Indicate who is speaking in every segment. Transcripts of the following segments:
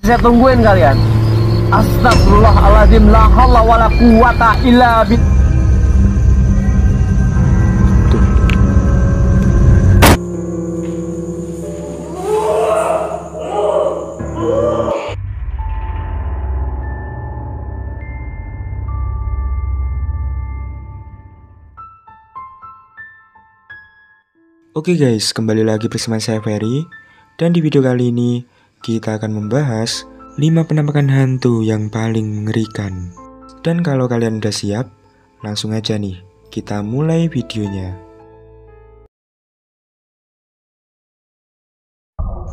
Speaker 1: Saya tungguin kalian. Astagfirullahaladzim, la haula wala quwata illa billah.
Speaker 2: Oke guys, kembali lagi bersama saya Ferry. Dan di video kali ini kita akan membahas 5 penampakan hantu yang paling mengerikan. Dan kalau kalian udah siap, langsung aja nih kita mulai videonya.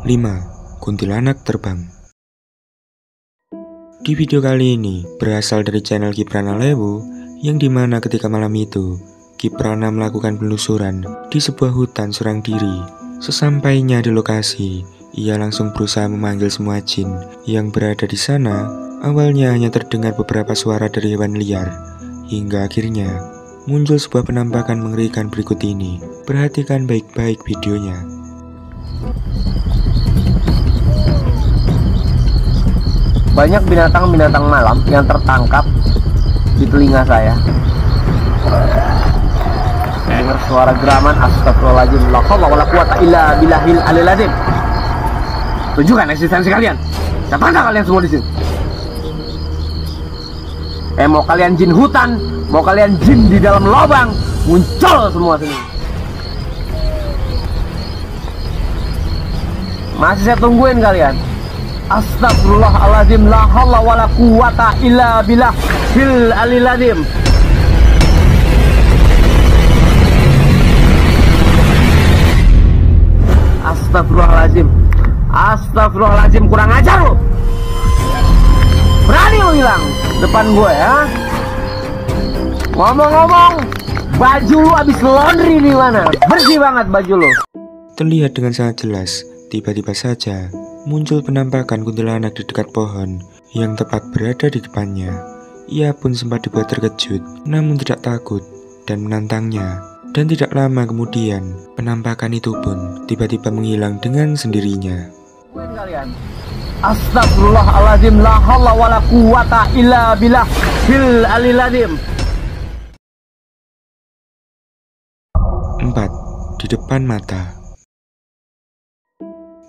Speaker 2: 5. Kuntilanak terbang. Di video kali ini berasal dari channel Kiprana Lewu, yang dimana ketika malam itu Kiprana melakukan penelusuran di sebuah hutan seorang diri. Sesampainya di lokasi, ia langsung berusaha memanggil semua jin yang berada di sana. Awalnya hanya terdengar beberapa suara dari hewan liar, hingga akhirnya muncul sebuah penampakan mengerikan berikut ini. Perhatikan baik-baik videonya.
Speaker 1: Banyak binatang-binatang malam yang tertangkap di telinga saya. Dengar suara geraman, astagfirullahaladzim, la haula wala quwata illa billahil aliyil azim. Tunjukkan eksistensi kalian. Saya tantang kalian semua di sini. Mau kalian jin hutan, mau kalian jin di dalam lubang, muncul semua sini. Masih saya tungguin kalian. Astagfirullahaladzim, la haula wala quwata illa billahil aliyil azim. Astagfirullahaladzim, astagfirullahaladzim, kurang ajar lo. Berani lo hilang depan gue ya. Ngomong-ngomong, baju lo abis laundry di mana? Bersih banget baju lo.
Speaker 2: Terlihat dengan sangat jelas, tiba-tiba saja muncul penampakan kuntilanak di dekat pohon yang tepat berada di depannya. Ia pun sempat dibuat terkejut, namun tidak takut dan menantangnya. Dan tidak lama kemudian, penampakan itu pun tiba-tiba menghilang dengan sendirinya.
Speaker 1: Astagfirullahaladzim, la haula wala quwata illa billahil aliyil azim.
Speaker 2: 4. Di depan mata.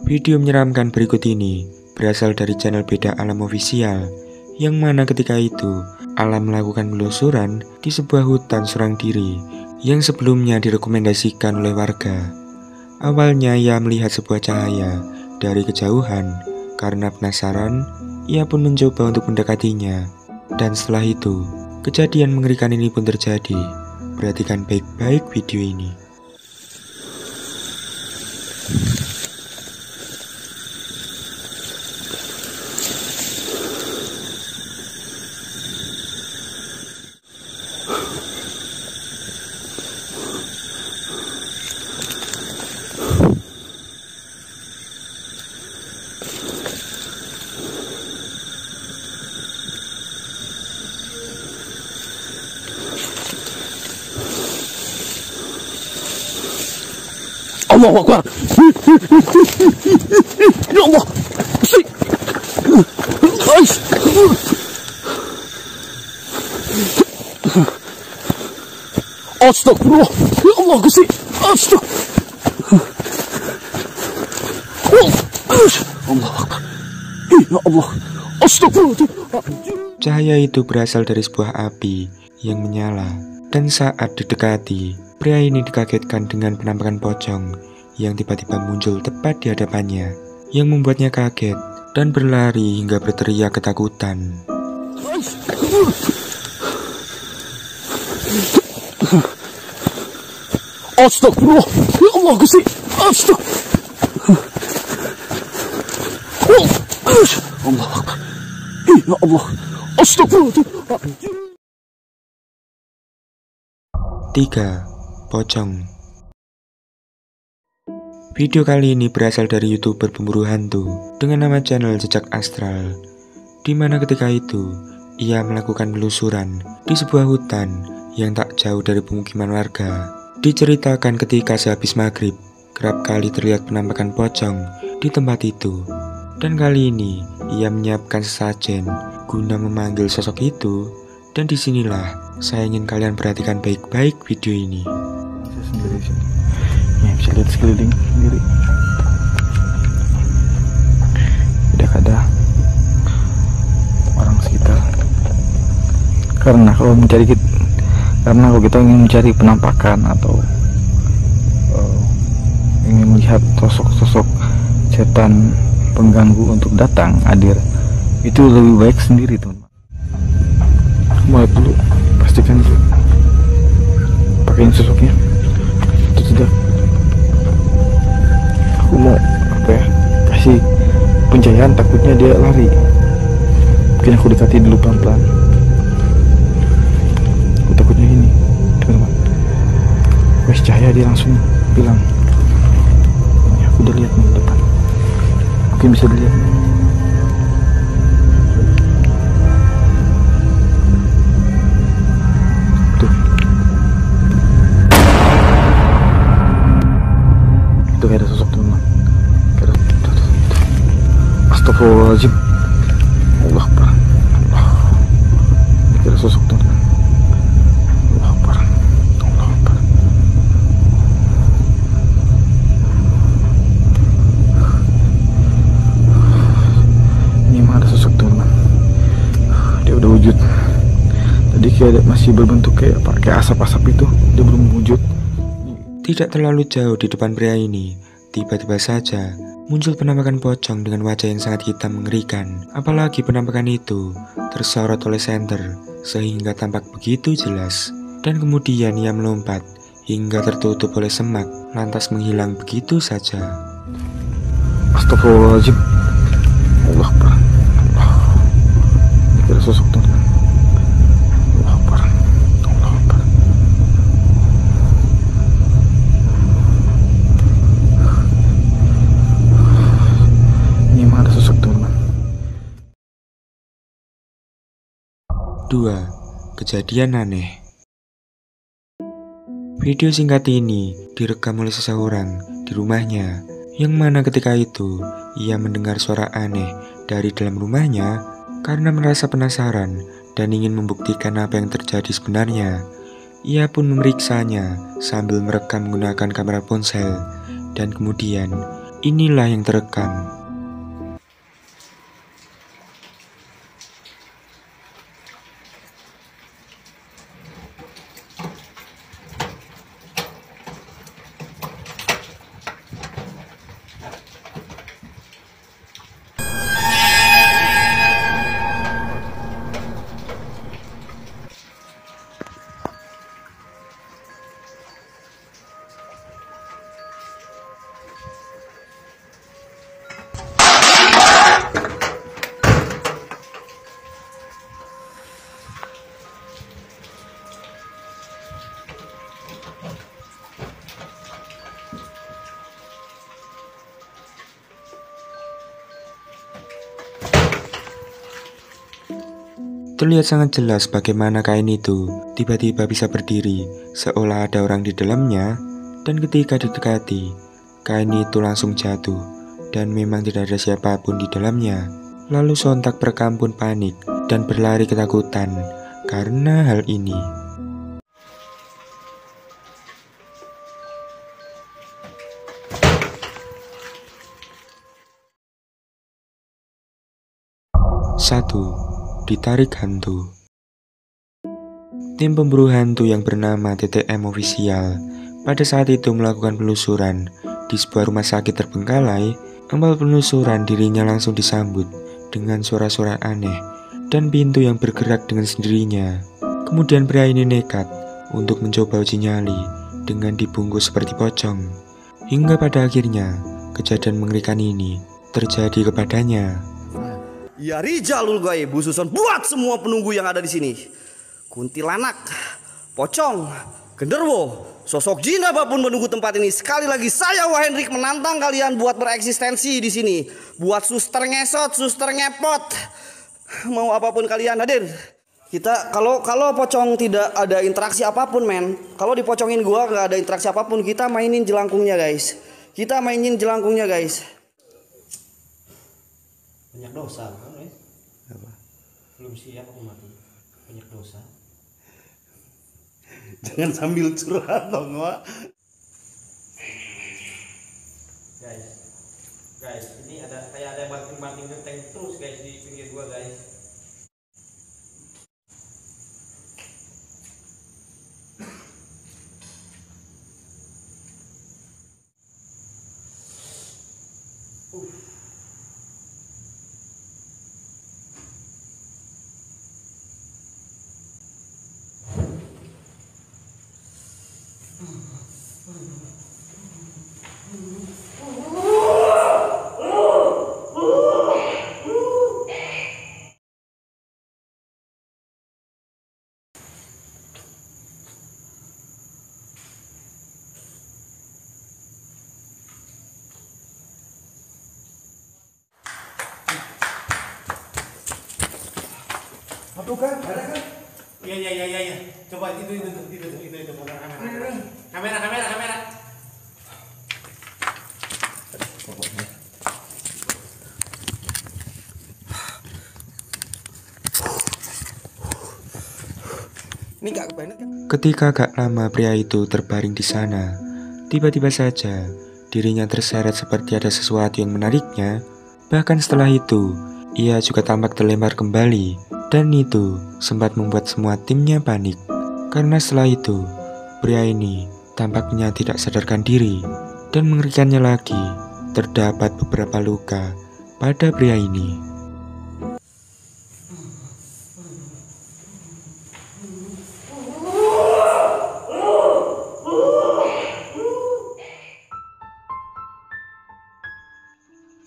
Speaker 2: Video menyeramkan berikut ini berasal dari channel Beda Alam Official, yang mana ketika itu Alam melakukan penelusuran di sebuah hutan seorang diri yang sebelumnya direkomendasikan oleh warga. Awalnya ia melihat sebuah cahaya dari kejauhan. Karena penasaran, ia pun mencoba untuk mendekatinya. Dan setelah itu, kejadian mengerikan ini pun terjadi. Perhatikan baik-baik video ini.
Speaker 1: Allahu Akbar. Ya Allah. Astagfirullah. Ya Allah, Gusti. Allah Akbar. Ya Allah. Astagfirullah.
Speaker 2: Cahaya itu berasal dari sebuah api yang menyala. Dan saat didekati, pria ini dikagetkan dengan penampakan pocong yang tiba-tiba muncul tepat di hadapannya, yang membuatnya kaget dan berlari hingga berteriak ketakutan.
Speaker 1: Astagfirullah. Ya Allah, Gusti. Allah Akbar. Ya Allah. Astagfirullah.
Speaker 2: 3. Pocong. Video kali ini berasal dari YouTuber pemburu hantu dengan nama channel Jejak Astral, di mana ketika itu ia melakukan penelusuran di sebuah hutan yang tak jauh dari pemukiman warga. Diceritakan ketika sehabis maghrib, kerap kali terlihat penampakan pocong di tempat itu. Dan kali ini ia menyiapkan sesajen guna memanggil sosok itu. Dan disinilah saya ingin kalian perhatikan baik-baik video ini.
Speaker 3: Saya sendiri di sini. Ya, bisa lihat sekeliling sendiri. Tidak ada orang sekitar. Karena kalau kita ingin mencari penampakan atau ingin melihat sosok-sosok setan pengganggu untuk datang hadir, itu lebih baik sendiri, teman. Mulai dulu, pastikan dulu pakaiin sosoknya itu tidak. Aku mau kasih pencahayaan, takutnya dia lari. Mungkin aku dekati dulu pelan-pelan. Aku takutnya ini, teman-teman. Wes cahaya dia langsung bilang, ya, aku udah lihat nih depan. Mungkin bisa dilihat. Itu kayak ada sosok, teman-teman. Astagfirullahaladzim. Allah Akbar. Ini kayak ada sosok, teman-teman. Allah Akbar. Allah Akbar. Ini emang ada sosok, teman-teman. Dia udah wujud. Tadi kayak masih berbentuk kayak asap-asap itu. Dia belum wujud.
Speaker 2: Tidak terlalu jauh di depan pria ini, tiba-tiba saja muncul penampakan pocong dengan wajah yang sangat hitam mengerikan. Apalagi penampakan itu tersorot oleh senter sehingga tampak begitu jelas. Dan kemudian ia melompat hingga tertutup oleh semak, lantas menghilang begitu saja.
Speaker 3: Astagfirullahaladzim. Allah Akbar. Ini ada sosok, teman-teman. Allah Akbar. Allah Akbar. Ini emang ada sosok, teman-teman.
Speaker 2: 2. Kejadian aneh. Video singkat ini direkam oleh seseorang di rumahnya, yang mana ketika itu ia mendengar suara aneh dari dalam rumahnya karena merasa penasaran dan ingin membuktikan apa yang terjadi sebenarnya. Ia pun memeriksanya sambil merekam menggunakan kamera ponsel, dan kemudian inilah yang terekam. Terlihat sangat jelas bagaimana kain itu tiba-tiba bisa berdiri seolah ada orang di dalamnya, dan ketika didekati, kain itu langsung jatuh dan memang tidak ada siapapun di dalamnya. Lalu sontak perekam pun panik dan berlari ketakutan karena hal ini. Satu. Ditarik hantu. Tim pemburu hantu yang bernama TTM Official pada saat itu melakukan penelusuran di sebuah rumah sakit terbengkalai. Awal penelusuran dirinya langsung disambut dengan suara-suara aneh dan pintu yang bergerak dengan sendirinya. Kemudian pria ini nekat untuk mencoba uji nyali dengan dibungkus seperti pocong. Hingga pada akhirnya kejadian mengerikan ini terjadi kepadanya.
Speaker 4: Ya Rijalul Gaib, Susun buat semua penunggu yang ada di sini. Kuntilanak, pocong, genderwo, sosok jin apapun menunggu tempat ini. Sekali lagi saya Wahendrik menantang kalian buat bereksistensi di sini. Buat suster ngesot, suster ngepot. Mau apapun kalian hadir. Kita kalau pocong tidak ada interaksi apapun, men. Kalau dipocongin gua nggak ada interaksi apapun, kita mainin jelangkungnya, guys. Kita mainin jelangkungnya, guys.
Speaker 5: Banyak dosa kan,
Speaker 4: Apa?
Speaker 5: belum siap aku mati. Banyak dosa.
Speaker 4: Jangan sambil curhat dong, Wak.
Speaker 5: Guys, ini kayak ada banting-banting genteng terus guys di pinggir gua guys.
Speaker 4: Aduh kan, ada kan?
Speaker 5: Iya. Coba itu kamera.
Speaker 4: Ini nggak kepenet kan?
Speaker 2: Ketika gak lama pria itu terbaring di sana, tiba-tiba saja dirinya terseret seperti ada sesuatu yang menariknya. Bahkan setelah itu, ia juga tampak terlempar kembali, dan itu sempat membuat semua timnya panik. Karena setelah itu, pria ini tampaknya tidak sadarkan diri, dan mengerikannya lagi, terdapat beberapa luka pada pria ini.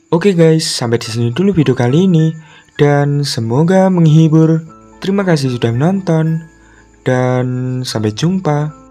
Speaker 2: Oke guys, sampai di sini dulu video kali ini dan semoga menghibur. Terima kasih sudah menonton dan sampai jumpa.